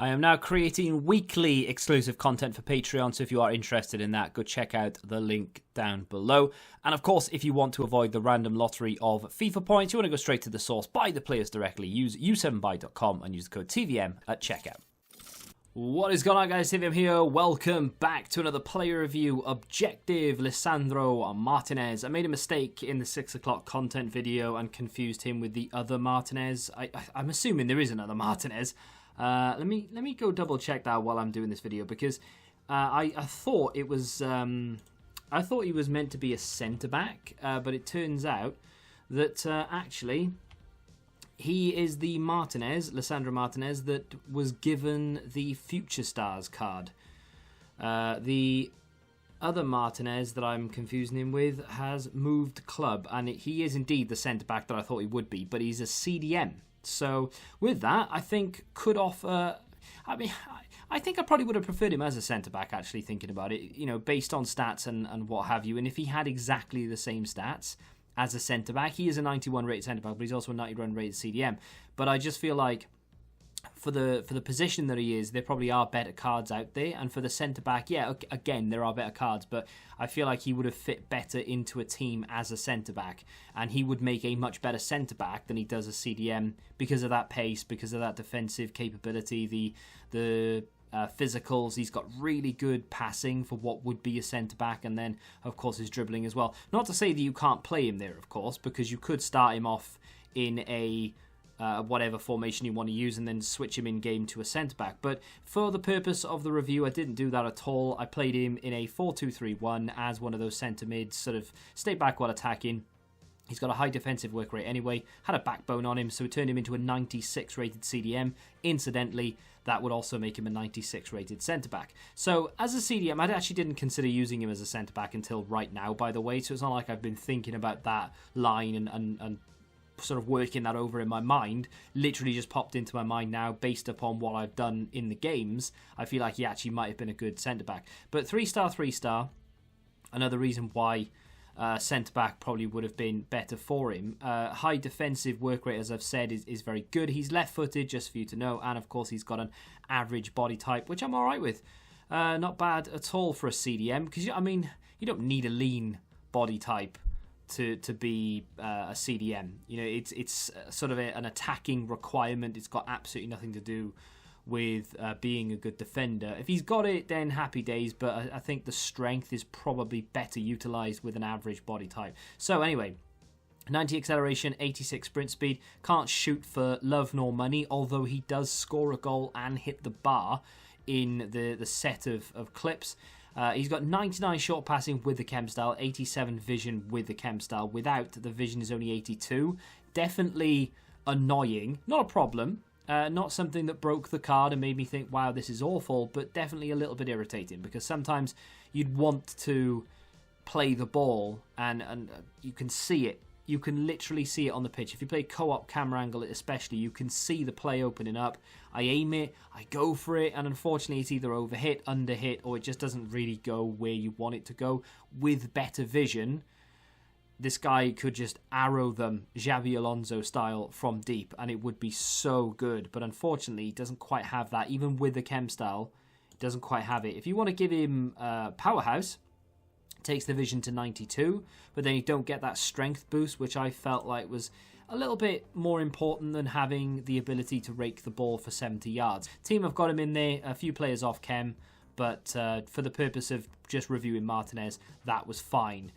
I am now creating weekly exclusive content for Patreon, so if you are interested in that, go check out the link down below. And of course, if you want to avoid the random lottery of FIFA points, you want to go straight to the source, buy the players directly, use u7buy.com and use the code TVM at checkout. What is going on, guys? TVM here. Welcome back to another player review. Objective Lisandro Martinez. I made a mistake in the 6 o'clock content video and confused him with the other Martinez. I'm assuming there is another Martinez. Let me go double check that while I'm doing this video, because I thought it was I thought he was meant to be a centre back, but it turns out that actually he is the Martinez, Lisandro Martinez, that was given the Future Stars card. The other Martinez that I'm confusing him with has moved club, and he is indeed the centre back that I thought he would be, but he's a CDM. So with that, I think could offer. I mean, I think I probably would have preferred him as a centre back. Actually, thinking about it, you know, based on stats and what have you, and if he had exactly the same stats as a centre back, he is a 91 rated centre back, but he's also a 91 rated CDM. But I just feel like for the position that he is, there probably are better cards out there, and for the centre back, yeah, again there are better cards, but I feel like he would have fit better into a team as a centre back, and he would make a much better centre back than he does a CDM because of that pace, because of that defensive capability, the physicals. He's got really good passing for what would be a centre back, and then of course his dribbling as well. Not to say that you can't play him there, of course, because you could start him off in a whatever formation you want to use and then switch him in game to a centre-back. But for the purpose of the review, I didn't do that at all. I played him in a 4-2-3-1 as one of those centre-mids, sort of stay back while attacking. He's got a high defensive work rate anyway, had a backbone on him, so it turned him into a 96 rated CDM. Incidentally, that would also make him a 96 rated centre-back. So as a CDM, I actually didn't consider using him as a centre-back until right now, by the way, so it's not like I've been thinking about that line and sort of working that over in my mind. Literally just popped into my mind now based upon what I've done in the games. I feel like he actually might have been a good centre-back. But 3-star, another reason why centre-back probably would have been better for him. High defensive work rate, as I've said, is very good. He's left-footed, just for you to know, and of course he's got an average body type, which I'm alright with. Not bad at all for a CDM, because, I mean, you don't need a lean body type to be a CDM. You know, it's sort of an attacking requirement. It's got absolutely nothing to do with being a good defender. If he's got it, then happy days, but I think the strength is probably better utilised with an average body type. So anyway, 90 acceleration, 86 sprint speed, can't shoot for love nor money, although he does score a goal and hit the bar in the set of clips. He's got 99 short passing with the chem style, 87 vision with the chem style. Without, the vision is only 82. Definitely annoying. Not a problem. Not something that broke the card and made me think, wow, this is awful, but definitely a little bit irritating, because sometimes you'd want to play the ball and you can see it. You can literally see it on the pitch. If you play co-op camera angle especially, you can see the play opening up. I aim it, I go for it, and unfortunately it's either overhit, underhit, or it just doesn't really go where you want it to go. With better vision, this guy could just arrow them Xabi Alonso style from deep, and it would be so good. But unfortunately, he doesn't quite have that. Even with the chem style, he doesn't quite have it. If you want to give him Powerhouse, takes the vision to 92, but then you don't get that strength boost, which I felt like was a little bit more important than having the ability to rake the ball for 70 yards. Team have got him in there, a few players off chem, but for the purpose of just reviewing Martinez, that was fine.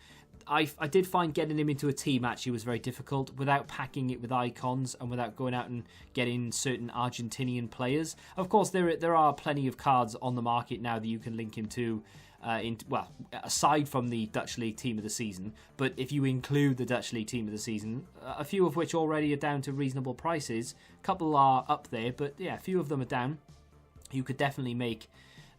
I did find getting him into a team actually was very difficult without packing it with icons and without going out and getting certain Argentinian players. Of course, there are plenty of cards on the market now that you can link him to, well, aside from the Dutch League Team of the Season, but if you include the Dutch League Team of the Season, a few of which already are down to reasonable prices. A couple are up there, but yeah, a few of them are down. You could definitely make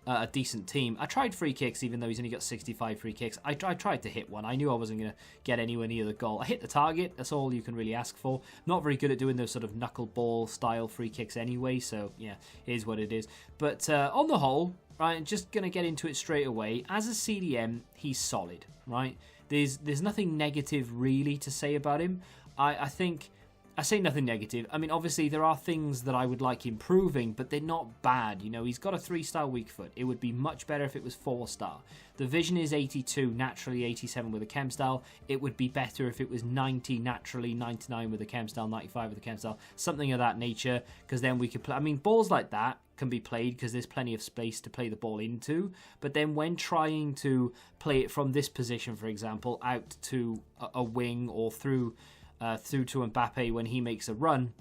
a decent team. I tried free kicks, even though he's only got 65 free kicks. I tried to hit one. I knew I wasn't going to get anywhere near the goal. I hit the target. That's all you can really ask for. Not very good at doing those sort of knuckleball style free kicks anyway, so yeah, it is what it is. But on the whole, right, I'm just going to get into it straight away. As a CDM, he's solid, right? There's nothing negative really to say about him. I think I say nothing negative. I mean, obviously, there are things that I would like improving, but they're not bad. You know, he's got a 3-star weak foot. It would be much better if it was 4-star. The vision is 82, naturally 87 with a chem style. It would be better if it was 90, naturally 99 with a chem style, 95 with a chem style, something of that nature, because then we could play. I mean, balls like that can be played because there's plenty of space to play the ball into, but then when trying to play it from this position, for example, out to a wing or through to Mbappe when he makes a run,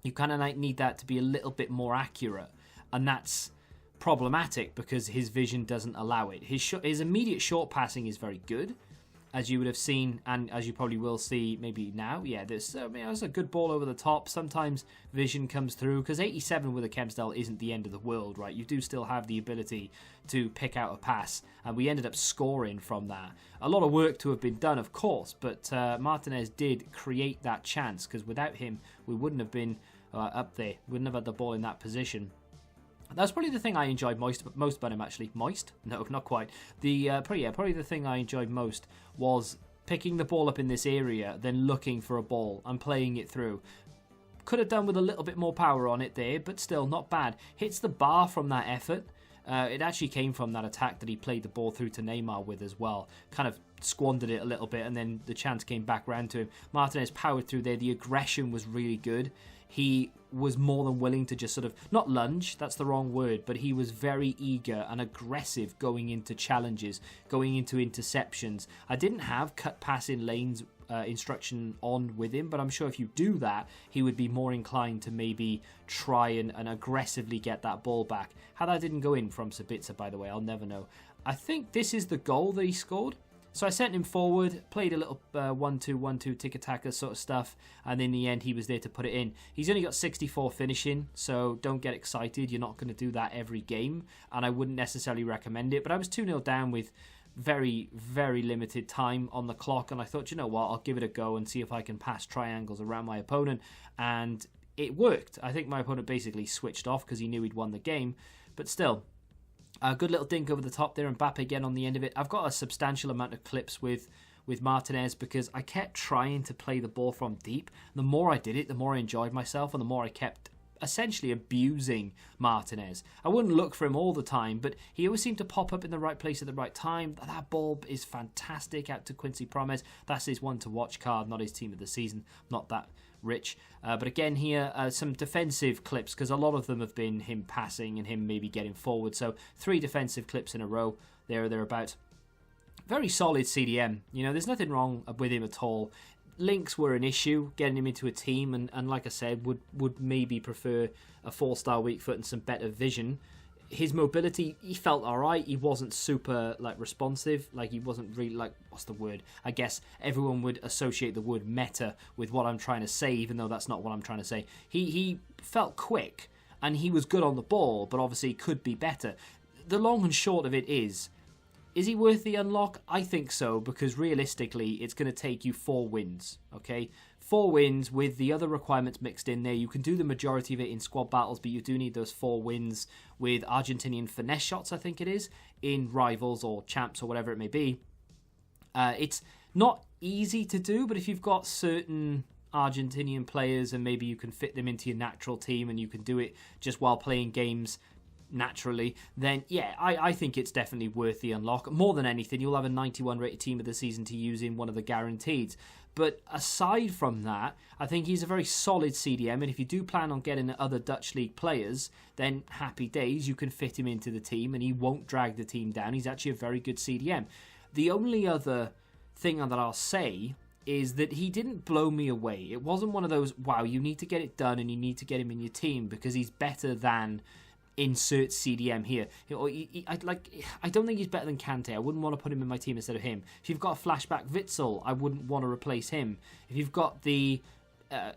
you kind of need that to be a little bit more accurate, and that's problematic because his vision doesn't allow it. His immediate short passing is very good, as you would have seen, and as you probably will see maybe now. Yeah, there's a good ball over the top. Sometimes vision comes through, because 87 with a chem style isn't the end of the world, right? You do still have the ability to pick out a pass, and we ended up scoring from that. A lot of work to have been done, of course, but Martinez did create that chance, because without him, we wouldn't have been up there. We wouldn't have had the ball in that position. That's probably the thing I enjoyed most about him, actually. Moist? No, not quite. Probably the thing I enjoyed most was picking the ball up in this area, then looking for a ball and playing it through. Could have done with a little bit more power on it there, but still not bad. Hits the bar from that effort. It actually came from that attack that he played the ball through to Neymar with as well. Kind of squandered it a little bit, and then the chance came back round to him. Martinez powered through there. The aggression was really good. He was more than willing to just sort of, not lunge, that's the wrong word, but he was very eager and aggressive going into challenges, going into interceptions. I didn't have cut pass in lanes instruction on with him, but I'm sure if you do that, he would be more inclined to maybe try and aggressively get that ball back. How that didn't go in from Sabitzer, by the way, I'll never know. I think this is the goal that he scored. So I sent him forward, played a little 1-2-1-2 tiki-taka sort of stuff, and in the end he was there to put it in. He's only got 64 finishing, so don't get excited. You're not going to do that every game, and I wouldn't necessarily recommend it. But I was 2-0 down with very, very limited time on the clock, and I thought, you know what, I'll give it a go and see if I can pass triangles around my opponent, and it worked. I think my opponent basically switched off because he knew he'd won the game, but still, a good little dink over the top there, and Mbappe again on the end of it. I've got a substantial amount of clips with Martinez because I kept trying to play the ball from deep. The more I did it, the more I enjoyed myself, and the more I kept essentially abusing Martinez. I wouldn't look for him all the time, but he always seemed to pop up in the right place at the right time. That ball is fantastic out to Quincy Promes. That's his one to watch card, not his team of the season. Not that rich. But again here, some defensive clips, because a lot of them have been him passing and him maybe getting forward. So 3 defensive clips in a row, there or thereabouts. Very solid CDM. You know, there's nothing wrong with him at all. Links were an issue, getting him into a team, and like I said, would maybe prefer a 4-star weak foot and some better vision. His mobility, he felt alright. He wasn't super responsive. He wasn't really what's the word? I guess everyone would associate the word meta with what I'm trying to say, even though that's not what I'm trying to say. He felt quick, and he was good on the ball, but obviously could be better. The long and short of it is he worth the unlock? I think so, because realistically, it's going to take you 4 wins, okay? 4 wins with the other requirements mixed in there. You can do the majority of it in squad battles, but you do need those 4 wins with Argentinian finesse shots, I think it is, in rivals or champs or whatever it may be. It's not easy to do, but if you've got certain Argentinian players and maybe you can fit them into your natural team and you can do it just while playing games naturally, then yeah, I think it's definitely worth the unlock. More than anything, you'll have a 91 rated team of the season to use in one of the guaranteed. But aside from that, I think he's a very solid CDM, and if you do plan on getting other Dutch League players, then happy days, you can fit him into the team and he won't drag the team down. He's actually a very good CDM. The only other thing that I'll say is that he didn't blow me away. It wasn't one of those, wow, you need to get it done and you need to get him in your team because he's better than insert CDM here. I don't think he's better than Kante. I wouldn't want to put him in my team instead of him. If you've got a flashback Witsel, I wouldn't want to replace him. If you've got the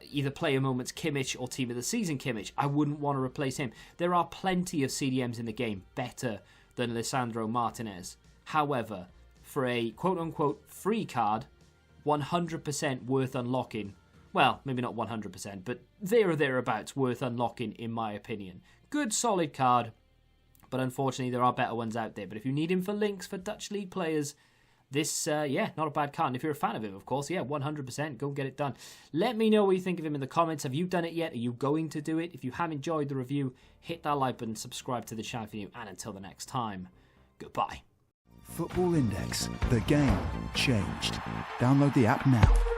either player moments Kimmich or team of the season Kimmich, I wouldn't want to replace him. There are plenty of CDMs in the game better than Lisandro Martinez. However, for a quote-unquote free card, 100% worth unlocking. Well, maybe not 100%, but there or thereabouts worth unlocking in my opinion. Good, solid card, but unfortunately there are better ones out there. But if you need him for links for Dutch League players, this, yeah, not a bad card. And if you're a fan of him, of course, yeah, 100%, go and get it done. Let me know what you think of him in the comments. Have you done it yet? Are you going to do it? If you have enjoyed the review, hit that like button, subscribe to the channel for you, and until the next time, goodbye. Football Index. The game changed. Download the app now.